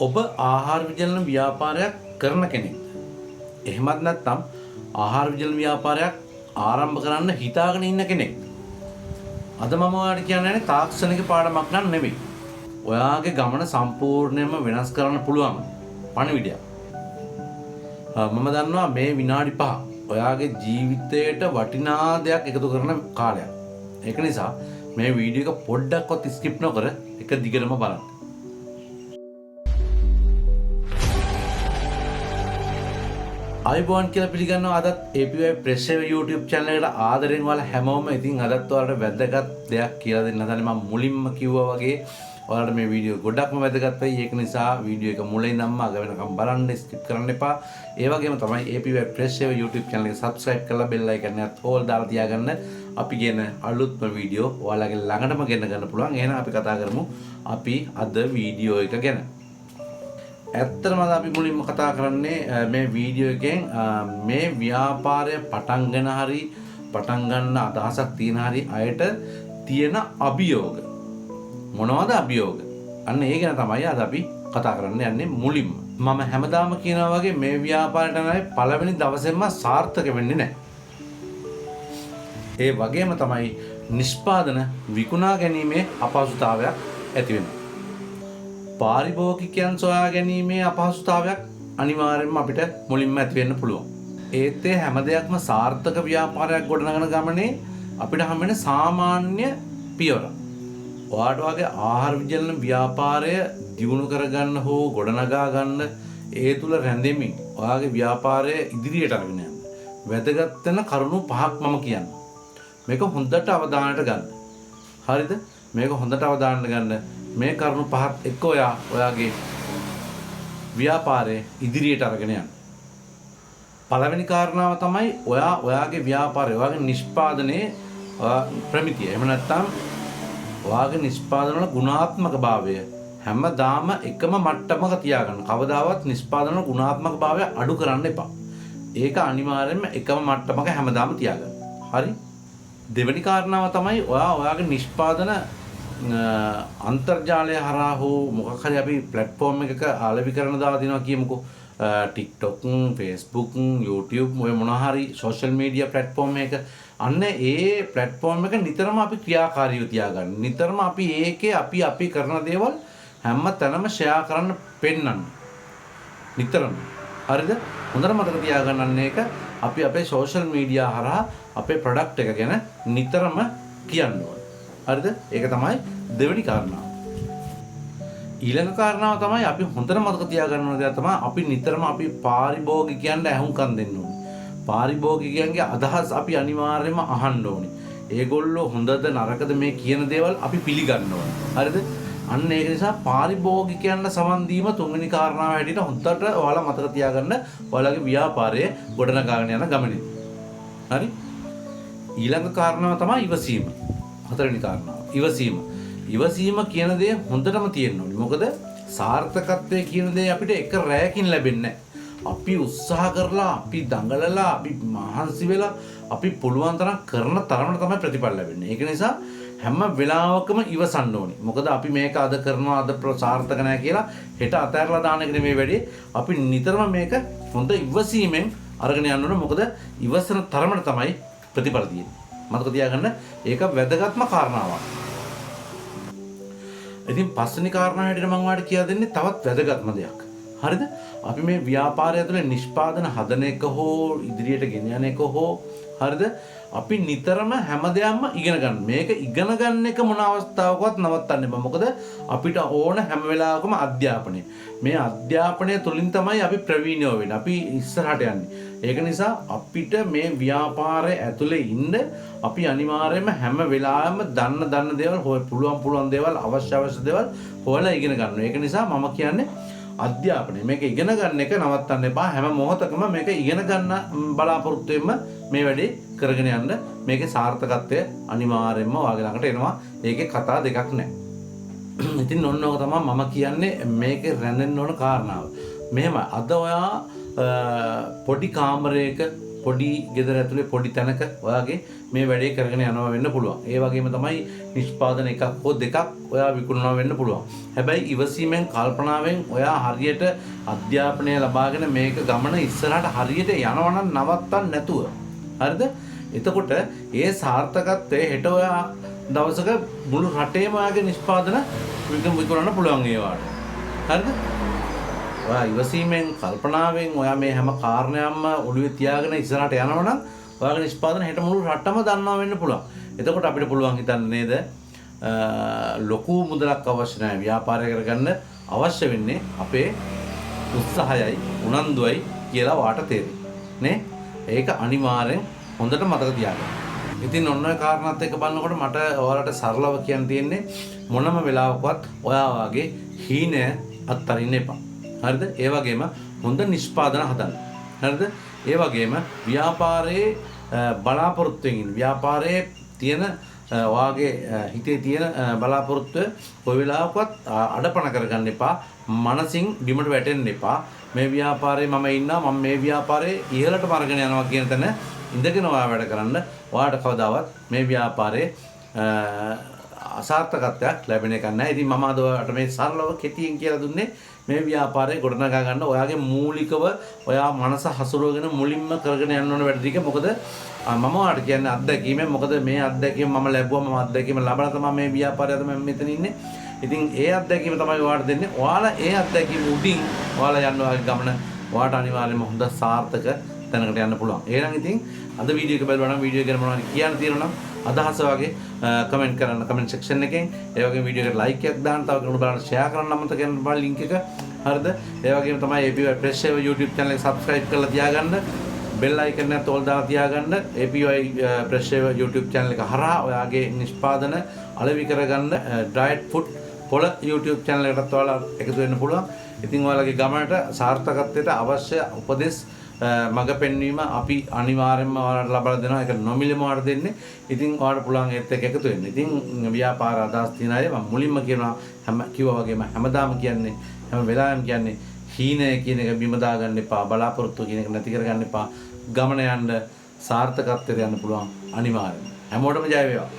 ඔබ ආහාර විජලන ව්‍යාපාරයක් කරන කෙනෙක්. එහෙමත් නැත්නම් ආහාර විජලන ව්‍යාපාරයක් ආරම්භ කරන්න හිතාගෙන ඉන්න කෙනෙක්. අද මම ඔයාලට කියන්නේ තාක්ෂණික පාඩමක් නන් නෙවෙයි. ඔයාගේ ගමන සම්පූර්ණයෙන්ම වෙනස් කරන්න පුළුවන් පණිවිඩයක්. මම දන්නවා මේ විනාඩි 5 ඔයාගේ ජීවිතයට වටිනා දෙයක් එකතු කරන කාලයක්. ඒක නිසා මේ වීඩියෝ එක පොඩ්ඩක්වත් ස්කිප් නොකර එක දිගටම බලන්න. අයිබෝන් කියලා පිළිගන්නවා අදත් APY Press Save YouTube channel එකට ආදරෙන් ඔයාලා හැමෝම ඉතින් අදත් ඔයාලට වැදගත් දෙයක් කියලා දෙන්න හදන්නේ. මම මුලින්ම කිව්වා වගේ ඔයාලට මේ වීඩියෝ ගොඩක්ම වැදගත් වෙයි. ඒක නිසා වීඩියෝ එක මුලින් ඉඳන්ම අග වෙනකම් බලන්න, ස්කිප් කරන්න එපා. ඒ වගේම තමයි APY Press Save YouTube channel එක subscribe කරලා bell icon එකත් all දාලා තියාගන්න. අපි කියන අලුත්ම වීඩියෝ ඔයාලගේ ළඟටම ගෙන්න ගන්න පුළුවන්. එහෙනම් අපි කතා කරමු අපි අද වීඩියෝ එක ගැන. ඇත්තටම අපි මුලින්ම කතා කරන්නේ මේ වීඩියෝ එකෙන් මේ ව්‍යාපාරය පටන් ගන්න අදහසක් තියෙන හරි අයට තියෙන අභියෝග. මොනවද අභියෝග? අන්න ඒ ගැන තමයි අද අපි කතා කරන්න යන්නේ මුලින්ම. මම හැමදාම කියනවා වගේ මේ ව්‍යාපාරයට නම් පළවෙනි දවසේම සාර්ථක වෙන්නේ නැහැ. ඒ වගේම තමයි නිෂ්පාදන විකුණා ගැනීමේ අපහසුතාවයක් ඇති වෙනවා. පාරිභෝගිකයන් සොයා ගැනීමේ අපහසුතාවයක් අනිවාර්යයෙන්ම අපිට මුලින්ම ඇති වෙන්න පුළුවන්. ඒත් ඒ හැම දෙයක්ම සාර්ථක ව්‍යාපාරයක් ගොඩනගන ගමනේ අපිට හම් වෙන සාමාන්‍ය පියවර. ඔයාට වගේ ආහාර විජලන ව්‍යාපාරය දියුණු කරගන්න හෝ ගොඩනගා ගන්න ඒ තුල රැඳෙමින් ඔයාගේ ව්‍යාපාරය ඉදිරියට අරගෙන යන්න වැදගත් වෙන කරුණු 5ක් මම කියන්නම්. මේක හොඳට අවධානයට ගන්න. හරිද? මේක හොඳට අවධානයට ගන්න. මේ කරුණු 5ත් එක්ක ඔයාගේ ව්‍යාපාරය ඉදිරියට අරගෙන යන්න. පළවෙනි කාරණාව තමයි ඔයාගේ ව්‍යාපාරය, ඔයාගේ නිෂ්පාදනයේ ප්‍රමිතිය. එහෙම නැත්නම් ඔයාගේ නිෂ්පාදන වල ගුණාත්මක භාවය හැමදාම එකම මට්ටමක තියාගන්න. කවදාවත් නිෂ්පාදන වල ගුණාත්මක භාවය අඩු කරන්න එපා. ඒක අනිවාර්යයෙන්ම එකම මට්ටමක හැමදාම තියාගන්න. හරි? දෙවෙනි කාරණාව තමයි ඔයාගේ නිෂ්පාදන අන්තර්ජාලය හරහා හෝ මොකක් හරි අපි platform එකක ආලවි කරන දාලා දිනවා කියමුකෝ. TikTok, Facebook, YouTube ඔය මොනවා හරි social media platform එක. අන්න ඒ platform එක නිතරම අපි ක්‍රියාකාරීව තියාගන්න. නිතරම අපි ඒකේ අපි කරන දේවල් හැම තැනම share කරන්න පෙන්නන්න. නිතරම. හරිද? හොඳට මතක තියාගන්න ඒක අපි අපේ social media හරහා අපේ product එක ගැන නිතරම කියන්න ඕනේ. හරිද? ඒක තමයි දෙවෙනි කාරණාව. ඊළඟ කාරණාව තමයි අපි හොඳට මතක තියාගන්න ඕන දේ තමයි අපි නිතරම අපි පාරිභෝගිකයන්ට ඇහුම්කන් දෙන්න ඕනේ. පාරිභෝගිකයන්ගේ අදහස් අපි අනිවාර්යයෙන්ම අහන්න ඕනේ. ඒගොල්ලෝ හොඳද නරකද මේ කියන දේවල් අපි පිළිගන්න ඕනේ. හරිද? අන්න ඒක නිසා පාරිභෝගිකයන්ට සමන් දීම තුන්වෙනි කාරණාව හැටියට හොඳට ඔයාලා මතක තියාගන්න ඔයාලගේ ව්‍යාපාරයේ ගොඩනගාගෙන යන ගමනේ. හරි? ඊළඟ කාරණාව තමයි ඉවසීම. හතරවෙනි කාරණාව ඉවසීම. ඉවසීම කියන දේ හොඳටම තියෙන්න ඕනේ. මොකද සාර්ථකත්වයේ කියන දේ අපිට එක රැයකින් ලැබෙන්නේ නැහැ. අපි උත්සාහ කරලා, අපි දඟලලා, අපි මහන්සි වෙලා, අපි පුළුවන් තරම් කරන තරමට තමයි ප්‍රතිඵල ලැබෙන්නේ. ඒක නිසා හැම වෙලාවකම ඉවසන්න ඕනේ. මොකද අපි මේක අද කරනවා අද සාර්ථක නැහැ කියලා හෙට අතහැරලා දාන එක නෙමෙයි වැඩි. අපි නිතරම මේක හොඳ ඉවසීමෙන් අරගෙන යන්න ඕනේ. මොකද ඉවසන තරමට තමයි ප්‍රතිඵල තියෙන්නේ. මතක තියාගන්න ඒක වැදගත්ම කාරණාවක්. ඉතින් පස්වෙනි කාරණාව හැටියට මම ඔයාලට කියලා දෙන්නේ තවත් වැදගත්ම දෙයක්. හරිද? අපි මේ ව්‍යාපාරය ඇතුලේ නිෂ්පාදන හදන එක හෝ ඉදිරියට ගෙන යන එක හෝ හරිද? අපි නිතරම හැමදේම ඉගෙන ගන්න. මේක ඉගෙන ගන්න එක මොන අවස්ථාවකවත් නවත්තන්න බෑ. මොකද අපිට ඕන හැම වෙලාවකම අධ්‍යාපනය. මේ අධ්‍යාපනය තුලින් තමයි අපි ප්‍රවීණයෝ වෙන්නේ. අපි ඉස්සරහට යන්නේ. ඒක නිසා අපිට මේ ව්‍යාපාරය ඇතුලේ ඉන්න අපි අනිවාර්යයෙන්ම හැම වෙලාවෙම දන්න දේවල් පුළුවන් දේවල් අවශ්‍ය දේවල් හොයලා ඉගෙන ගන්නවා. ඒක නිසා මම කියන්නේ අධ්‍යාපනය. මේක ඉගෙන ගන්න එක නවත්තන්න එපා. හැම මොහොතකම මේක ඉගෙන ගන්න බලාපොරොත්තු වෙන්න මේ වැඩේ කරගෙන යන්න. මේකේ සාර්ථකත්වය අනිවාර්යයෙන්ම ඔයාගේ ළඟට එනවා. ඒකේ කතා දෙකක් නැහැ. ඉතින් ඔන්න ඔක තමයි මම කියන්නේ මේකේ රැඳෙන්න ඕන කාරණාව. මෙහෙම අද ඔයා පොඩි කාමරයක පොඩි ගෙදර ඇතුලේ පොඩි තැනක ඔයාගේ මේ වැඩේ කරගෙන යනවා වෙන්න පුළුවන්. ඒ වගේම තමයි නිෂ්පාදන එකක් හෝ දෙකක් ඔයා විකුණනවා වෙන්න පුළුවන්. හැබැයි ඉවසීමෙන් කල්පනාවෙන් ඔයා හරියට අධ්‍යාපනය ලබාගෙන මේක ගමන ඉස්සරහට හරියට යනවා නම් නවත්තන්න නැතුව. හරිද? එතකොට ඒ සාර්ථකත්වයේ හෙට ඔයා දවසක මුළු රටේම ඔයාගේ නිෂ්පාදන විකුණන්න පුළුවන් ඒවාට. හරිද? ඔයා ඉවසීමෙන් කල්පනාවෙන් ඔයා මේ හැම කාරණයක්ම ඔළුවේ තියාගෙන ඉස්සරහට යනවා නම් ඔයාගේ නිෂ්පාදන හෙට මුළු රටම දන්නවා වෙන්න පුළුවන්. එතකොට අපිට පුළුවන් හිතන්න නේද ලොකු මුදලක් අවශ්‍ය නැහැ ව්‍යාපාරය කරගන්න අවශ්‍ය වෙන්නේ අපේ උත්සාහයයි උනන්දුවයි කියලා වාට තේරෙයි. නේ? ඒක අනිවාර්යෙන් හොඳට මතක තියාගන්න. ඉතින් ඔන්න ඔය කාරණාත් එක්ක බලනකොට මට ඔයාලට සරලව කියන්න තියෙන්නේ මොනම වෙලාවකවත් ඔයා වාගේ හීනය අත්තරින්න එපා. හරිද? ඒ වගේම හොඳ නිෂ්පාදන හදන්න. හරිද? ඒ වගේම ව්‍යාපාරයේ බලාපොරොත්තුවෙන් ඉන්න. ව්‍යාපාරයේ තියෙන ඔයාගේ හිතේ තියෙන බලාපොරොත්තුව කොයි වෙලාවකවත් අඩපණ කරගන්න එපා. මනසින් බිමට වැටෙන්න එපා. මේ ව්‍යාපාරයේ මම ඉන්නවා මම මේ ව්‍යාපාරයේ ඉහළට අරගෙන යනවා කියන තැන ඉඳගෙන ඔයා වැඩ කරන්න ඔයාට කවදාවත් මේ ව්‍යාපාරයේ අසාර්ථකත්වයක් ලැබෙන එක නැහැ. ඉතින් මම අද ඔයාලට මේ සරලව කෙටියෙන් කියලා දුන්නේ මේ ව්‍යාපාරය ගොඩනගා ගන්න ඔයාගේ මූලිකව ඔයා මනස හසුරුවගෙන මුලින්ම කරගෙන යන්න ඕන වැඩ ටික. මොකද මම ඔයාලට කියන්නේ අත්දැකීමෙන්. මොකද මේ අත්දැකීම මම ලැබුවා. මම අත්දැකීම ලබලා තමයි මේ ව්‍යාපාරය අද මම මෙතන ඉන්නේ. ඉතින් ඒ අත්දැකීම තමයි ඔයාලට දෙන්නේ. ඔයාලා ඒ අත්දැකීම උඩින් ඔයාලා යන්න ඔයාගේ ගමන ඔයාට අනිවාර්යයෙන්ම හොඳ සාර්ථක තැනකට යන්න පුළුවන්. එහෙනම් ඉතින් අද වීඩියෝ එක බලනවා නම් වීඩියෝ එක ගැන මොනවද කියන්න තියෙනවා නම් අදහස වගේ කමෙන්ට් කරන්න කමෙන්ට් සෙක්ෂන් එකෙන්. ඒ වගේම වීඩියෝ එකට ලයික් එකක් දාන්න, තව කෙනෙකුට බලන්න ෂෙයා කරන්න අමතක කරන්න බෑ ලින්ක් එක. හරිද? ඒ වගේම තමයි APY Press Save YouTube channel එක subscribe කරලා තියාගන්න. bell icon එක තෝල් දාලා තියාගන්න. APY Press Save YouTube channel එක හරහා ඔයාගේ නිෂ්පාදන අලෙවි කරගන්න diet food පොළ YouTube channel එකටත් ඔයාලා එකතු වෙන්න පුළුවන්. ඉතින් ඔයාලගේ ගමනට සාර්ථකත්වයට අවශ්‍ය උපදෙස් මඟ පෙන්වීම අපි අනිවාර්යයෙන්ම ඔයාලට ලබා දෙනවා. ඒක නොමිලේම ඔයාලට දෙන්නේ. ඉතින් ඔයාලට පුළුවන් ඒත් එක්ක එකතු වෙන්න. ඉතින් ව්‍යාපාර අදහස් තියන අය මම මුලින්ම කියනවා කිව්වා වගේම හැමදාම කියන්නේ හැම වෙලාවෙම කියන්නේ හීනය කියන එක බිම දාගන්න එපා. බලාපොරොත්තු කියන එක නැති කරගන්න එපා. ගමන යන්න සාර්ථකත්වයට යන්න පුළුවන් අනිවාර්යයෙන්ම. හැමෝටම ජය වේවා.